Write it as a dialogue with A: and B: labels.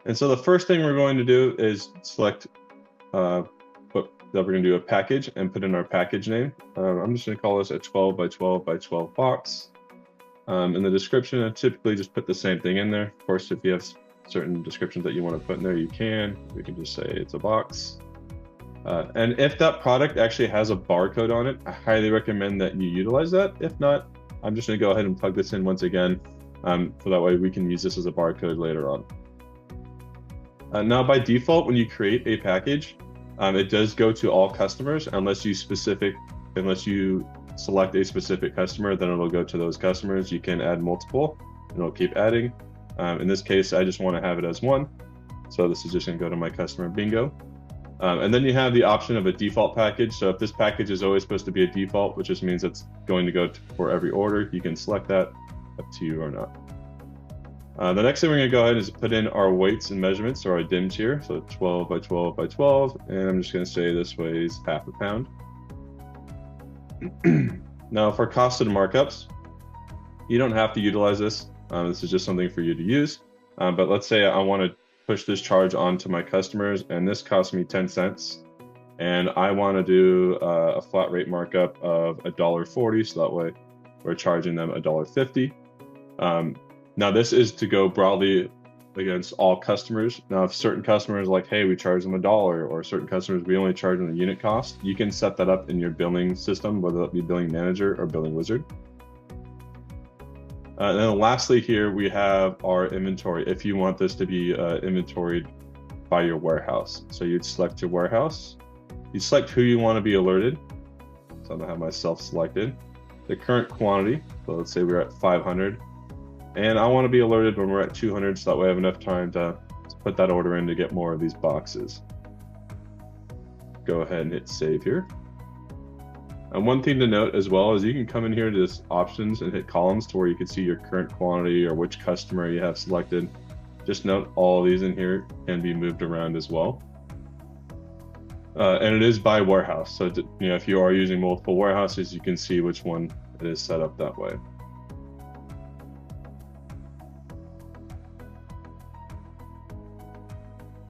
A: And so the first thing we're going to do is select that we're going to do a package and put in our package name. I'm just going to call this a 12 by 12 by 12 box. In the description, I typically just put the same thing in there. Of course, if you have certain descriptions that you want to put in there, you can. We can just say it's a box. And if that product actually has a barcode on it, I highly recommend that you utilize that. If not, I'm just going to go ahead and plug this in once again, so that way we can use this as a barcode later on. Now, by default, when you create a package, it does go to all customers unless you select a specific customer, then it'll go to those customers. You can add multiple and it'll keep adding. In this case, I just want to have it as one. So this is just going to go to my customer bingo. And then you have the option of a default package. So if this package is always supposed to be a default, which just means it's going to go for every order, you can select that, up to you or not. The next thing we're going to go ahead is put in our weights and measurements, or our DIMs here. So 12 by 12 by 12, and I'm just going to say this weighs half a pound. Now for cost and markups, you don't have to utilize this. This is just something for you to use. But let's say I want to push this charge on to my customers, and this costs me 10 cents. And I want to do a flat rate markup of $1.40, so that way we're charging them $1.50. Now this is to go broadly against all customers. Now if certain customers like, hey, we charge them $1, or certain customers we only charge them the unit cost, you can set that up in your billing system, whether that be Billing Manager or Billing Wizard. And then lastly here we have our inventory, if you want this to be inventoried by your warehouse. So you'd select your warehouse, you select who you want to be alerted. So I'm gonna have myself selected. The current quantity, so let's say we're at 500. And I want to be alerted when we're at 200, so that way I have enough time to put that order in to get more of these boxes. Go ahead and hit save here. And one thing to note as well is you can come in here to this options and hit columns to where you can see your current quantity or which customer you have selected. Just note all of these in here can be moved around as well. And it is by warehouse. So if you are using multiple warehouses, you can see which one it is set up that way.